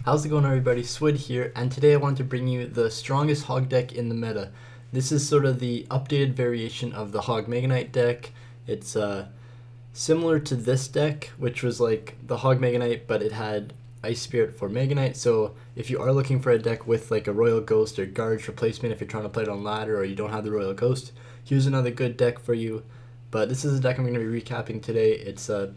How's it going, everybody? Swood here, and today I wanted to bring you the strongest HOG deck in the meta. This is sort of the updated variation of the HOG Mega Knight deck. It's similar to this deck, which was like the HOG Mega Knight, but it had Ice Spirit for Mega Knight. So if you are looking for a deck with like a Royal Ghost or Guards replacement, if you're trying to play it on ladder or you don't have the Royal Ghost, here's another good deck for you. But this is a deck I'm going to be recapping today. It's a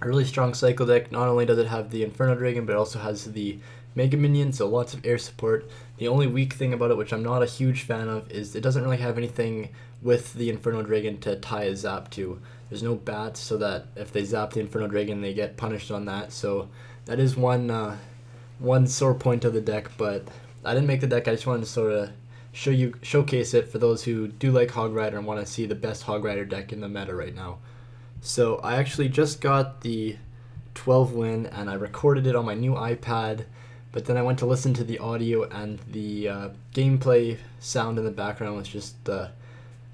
really strong cycle deck. Not only does it have the Inferno Dragon, but it also has the Mega Minion, so lots of air support. The only weak thing about it, which I'm not a huge fan of, is it doesn't really have anything with the Inferno Dragon to tie a zap to. There's no bats, so that if they zap the Inferno Dragon, they get punished on that. So that is one sore point of the deck, but I didn't make the deck. I just wanted to sort of showcase it for those who do like Hog Rider and want to see the best Hog Rider deck in the meta right now. So I actually just got the 12 win and I recorded it on my new iPad, but then I went to listen to the audio and the gameplay sound in the background was just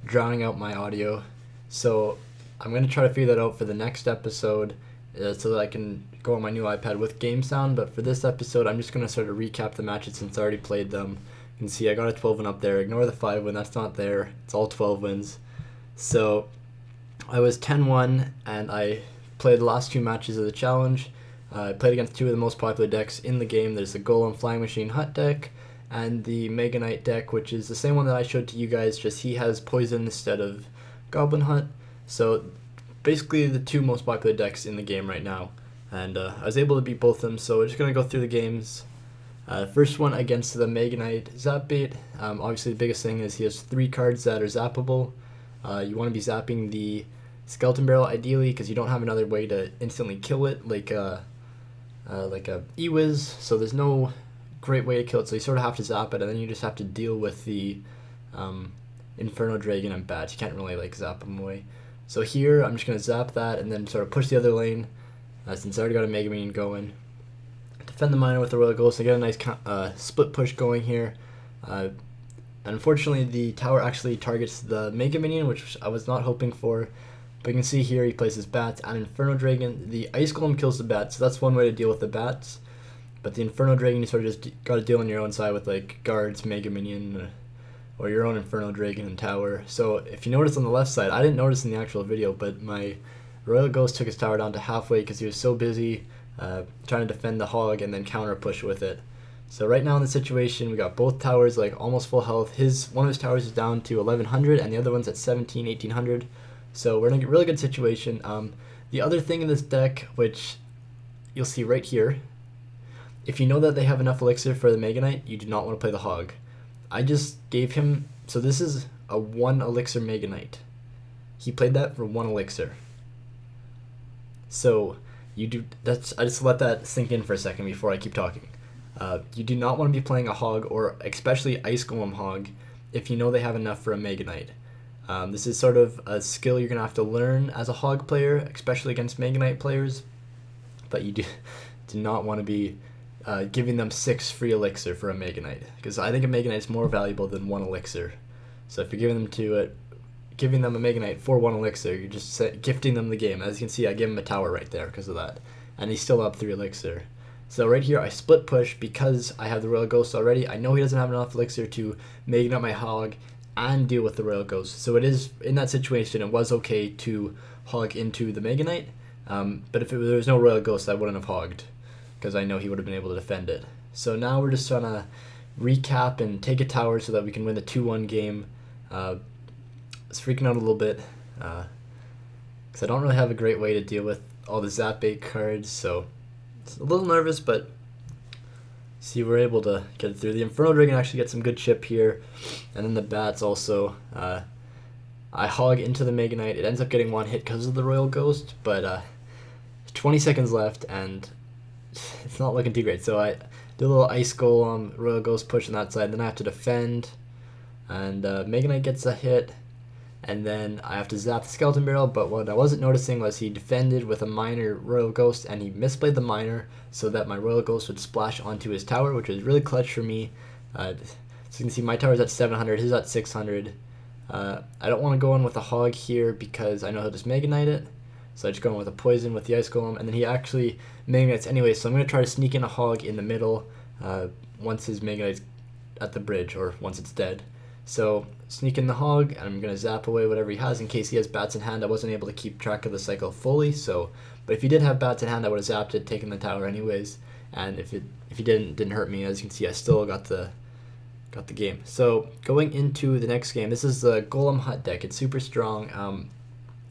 drowning out my audio. So I'm going to try to figure that out for the next episode so that I can go on my new iPad with game sound, but for this episode I'm just going to sort of recap the matches since I already played them. You can see I got a 12 win up there. Ignore the 5 win, that's not there. It's all 12 wins. So I was 10-1 and I played the last two matches of the challenge. I played against two of the most popular decks in the game. There's the Golem Flying Machine Hut deck and the Mega Knight deck, which is the same one that I showed to you guys, just he has poison instead of Goblin Hut. So basically the two most popular decks in the game right now. And I was able to beat both of them, so we're just going to go through the games. First one against the Mega Knight Zap Bait. Obviously the biggest thing is he has 3 cards that are zappable. You want to be zapping the Skeleton Barrel ideally because you don't have another way to instantly kill it like a E-Wiz, so there's no great way to kill it, so you sort of have to zap it and then you just have to deal with the Inferno Dragon and bats. You can't really like zap them away. So here I'm just going to zap that and then sort of push the other lane since I already got a Mega Minion going. Defend the miner with the Royal Ghost. I get a nice split push going here. Unfortunately the tower actually targets the Mega Minion, which I was not hoping for. But you can see here he places bats and Inferno Dragon. The Ice Golem kills the bats, so that's one way to deal with the bats. But the Inferno Dragon, you sort of just got to deal on your own side with like Guards, Mega Minion, or your own Inferno Dragon and tower. So if you notice on the left side, I didn't notice in the actual video, but my Royal Ghost took his tower down to halfway because he was so busy trying to defend the Hog and then counter push with it. So right now in the situation, we got both towers like almost full health. One of his towers is down to 1100 and the other one's at 1800. So we're in a really good situation. The other thing in this deck, which you'll see right here, if you know that they have enough elixir for the Mega Knight, you do not want to play the Hog. I just gave him, so this is a 1 elixir Mega Knight. He played that for 1 elixir. So I just let that sink in for a second before I keep talking. You do not want to be playing a Hog, or especially Ice Golem Hog, if you know they have enough for a Mega Knight. This is sort of a skill you're going to have to learn as a Hog player, especially against Mega Knight players. But you do not want to be giving them 6 free elixir for a Mega Knight, because I think a Mega Knight is more valuable than 1 elixir. So if you're giving them a Mega Knight for 1 elixir, you're just gifting them the game. As you can see, I gave him a tower right there because of that. And he's still up 3 elixir. So right here, I split push because I have the Royal Ghost already. I know he doesn't have enough elixir to Mega Knight my Hog and deal with the Royal Ghost. So it is, in that situation, it was okay to hog into the Mega Knight. But if there was no Royal Ghost, I wouldn't have hogged, because I know he would have been able to defend it. So now we're just trying to recap and take a tower so that we can win the 2-1 game. It's freaking out a little bit, because I don't really have a great way to deal with all the Zap Bait cards, so it's a little nervous, but see, we're able to get it through. The Inferno Dragon actually gets some good chip here, and then the bats also. I hog into the Mega Knight. It ends up getting 1 hit because of the Royal Ghost, but 20 seconds left, and it's not looking too great. So I do a little Ice Golem, Royal Ghost push on that side, then I have to defend, and Mega Knight gets a hit, and then I have to zap the Skeleton Barrel, but what I wasn't noticing was he defended with a Miner Royal Ghost, and he misplayed the Miner so that my Royal Ghost would splash onto his tower, which was really clutch for me. So you can see my tower's at 700, his at 600. I don't want to go in with a Hog here because I know he'll just Mega Knight it, So I just go in with a poison with the Ice Golem, and then he actually Mega Knights anyway, so I'm going to try to sneak in a Hog in the middle once his Mega Knight's at the bridge, or once it's dead. So sneak in the Hog, and I'm going to zap away whatever he has in case he has bats in hand. I wasn't able to keep track of the cycle fully, so but if he did have bats in hand, I would have zapped it, taken the tower anyways, and if he didn't hurt me. As you can see, I still got the game. So going into the next game, this is the Golem Hut deck. It's super strong.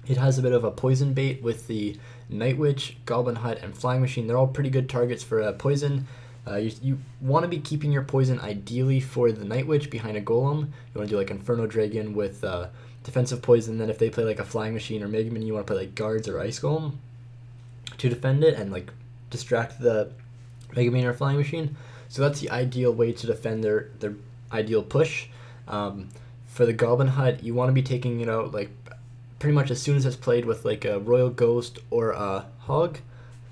It has a bit of a poison bait with the Night Witch, Goblin Hut, and Flying Machine. They're all pretty good targets for a poison. You want to be keeping your poison ideally for the Night Witch behind a Golem. You want to do like Inferno Dragon with defensive poison. Then if they play like a Flying Machine or Mega Minion, you want to play like Guards or Ice Golem to defend it and like distract the Mega Minion or Flying Machine. So that's the ideal way to defend their ideal push. For the Goblin Hut, you want to be taking it out like pretty much as soon as it's played with like a Royal Ghost or a Hog.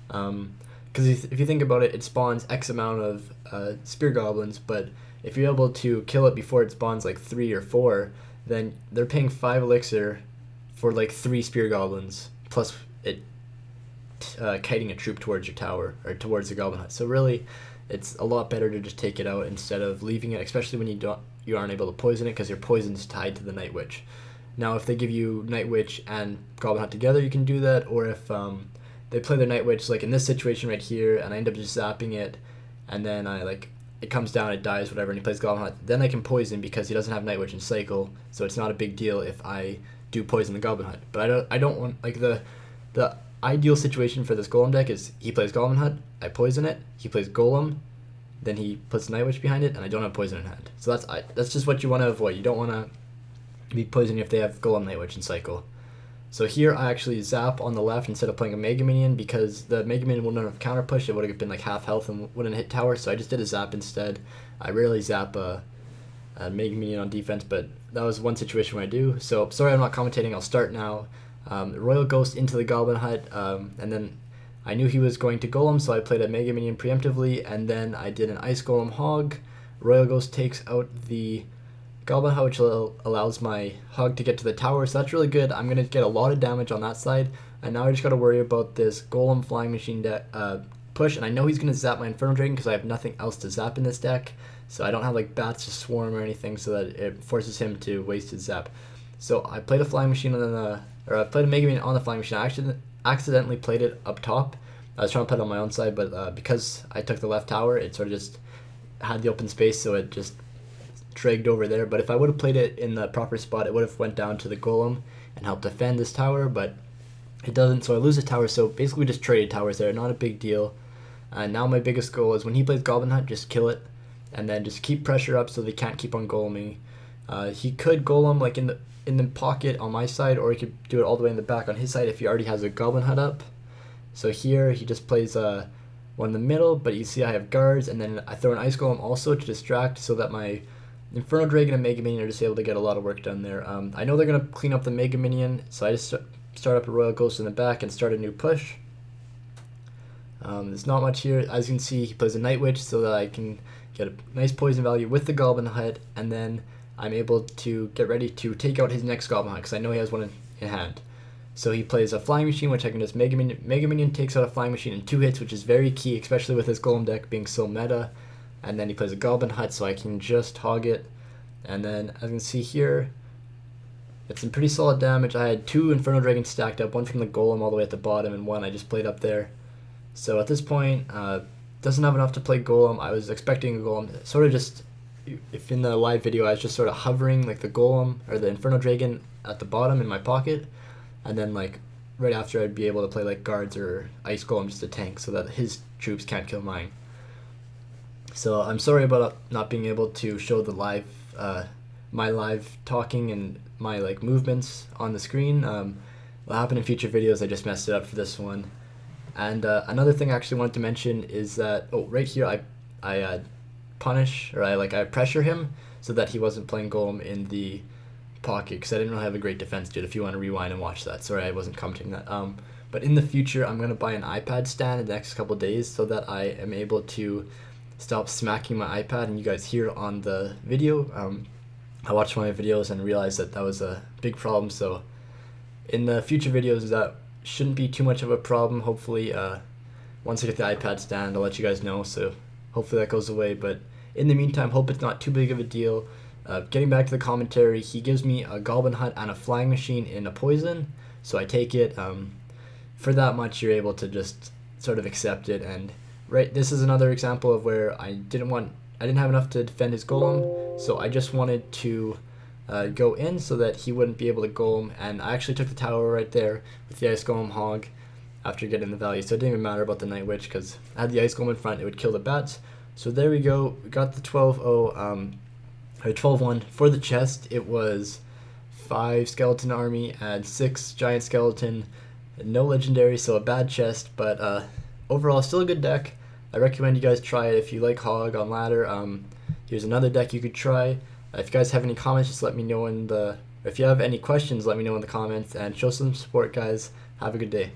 Because if you think about it, it spawns X amount of Spear Goblins, but if you're able to kill it before it spawns like 3 or 4, then they're paying 5 elixir for like 3 Spear Goblins, plus it kiting a troop towards your tower, or towards the Goblin Hut. So really, it's a lot better to just take it out instead of leaving it, especially when you aren't able to poison it, because your poison's tied to the Night Witch. Now, if they give you Night Witch and Goblin Hut together, you can do that, or if they play their Night Witch, like in this situation right here, and I end up just zapping it, and then it comes down, it dies, whatever, and he plays Goblin Hut, then I can poison because he doesn't have Night Witch in cycle, so it's not a big deal if I do poison the Goblin Hut. But I don't want, like, the ideal situation for this Golem deck is he plays Goblin Hut, I poison it, he plays Golem, then he puts Night Witch behind it, and I don't have poison in hand. So that's just what you want to avoid. You don't want to be poisoning if they have Golem, Night Witch in cycle. So here I actually zap on the left instead of playing a Mega Minion, because the Mega Minion wouldn't have counter pushed. It would have been like half health and wouldn't hit tower, so I just did a zap instead. I rarely zap a Mega Minion on defense, but that was one situation where I do. So sorry I'm not commentating, I'll start now. Royal Ghost into the Goblin Hut, and then I knew he was going to Golem, so I played a Mega Minion preemptively, and then I did an Ice Golem Hog. Royal Ghost takes out the Goblin Hut, which allows my Hog to get to the tower, so that's really good. I'm going to get a lot of damage on that side, and now I just got to worry about this Golem Flying Machine push, and I know he's going to zap my Inferno Dragon because I have nothing else to zap in this deck, so I don't have like bats to swarm or anything, so that it forces him to waste his zap. So I played a Flying Machine I played a Mega Minion on the Flying Machine. I actually accidentally played it up top. I was trying to put it on my own side, but because I took the left tower, it sort of just had the open space, so it just dragged over there. But if I would have played it in the proper spot, it would have went down to the Golem and helped defend this tower, but it doesn't, so I lose the tower. So basically we just traded towers there, not a big deal. And now my biggest goal is when he plays Goblin Hut, just kill it, and then just keep pressure up so they can't keep on goleming. He could Golem like in the pocket on my side, or he could do it all the way in the back on his side if he already has a Goblin Hut up. So here he just plays one in the middle, but you see I have guards, and then I throw an Ice Golem also to distract, so that my Inferno Dragon and Mega Minion are just able to get a lot of work done there. I know they're going to clean up the Mega Minion, so I just start up a Royal Ghost in the back and start a new push. There's not much here. As you can see, he plays a Night Witch so that I can get a nice poison value with the Goblin Hut, and then I'm able to get ready to take out his next Goblin Hut because I know he has one in hand. So he plays a Flying Machine, which I can just Mega Minion. Mega Minion takes out a Flying Machine in 2 hits, which is very key, especially with his Golem deck being so meta. And then he plays a Goblin Hut, so I can just hog it. And then, as you can see here, it's some pretty solid damage. I had 2 Inferno Dragons stacked up, one from the Golem all the way at the bottom, and one I just played up there. So at this point, doesn't have enough to play Golem. I was expecting a Golem, sort of just, if in the live video, I was just sort of hovering like the Golem or the Inferno Dragon at the bottom in my pocket, and then like right after I'd be able to play like Guards or Ice Golem just to tank so that his troops can't kill mine. So I'm sorry about not being able to show the live, my live talking and my like movements on the screen. Will happen in future videos. I just messed it up for this one. And another thing I actually wanted to mention is that right here I punish, or I pressure him so that he wasn't playing Golem in the pocket, because I didn't really have a great defense, dude. If you want to rewind and watch that, sorry I wasn't commenting that. But in the future I'm gonna buy an iPad stand in the next couple days so that I am able to stop smacking my iPad, and you guys hear on the video. I watched one of my videos and realized that was a big problem, so in the future videos that shouldn't be too much of a problem. Hopefully, once I get the iPad stand, I'll let you guys know. So hopefully that goes away. But in the meantime, hope it's not too big of a deal. Getting back to the commentary, he gives me a Goblin Hut and a Flying Machine in a poison. So I take it. For that much, you're able to just sort of accept it. And right, this is another example of where I didn't have enough to defend his Golem. So I just wanted to go in so that he wouldn't be able to Golem, and I actually took the tower right there with the Ice Golem Hog after getting the value, so it didn't even matter about the Night Witch because I had the Ice Golem in front, it would kill the bats. So there we go, we got the 12-0, or 12-1. For the chest, it was 5 skeleton army and 6 giant skeleton, no legendary, so a bad chest, but overall still a good deck. I recommend you guys try it if you like Hog on ladder. Here's another deck you could try. If you guys have any comments, just let me know if you have any questions, let me know in the comments, and show some support, guys. Have a good day.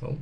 Oh.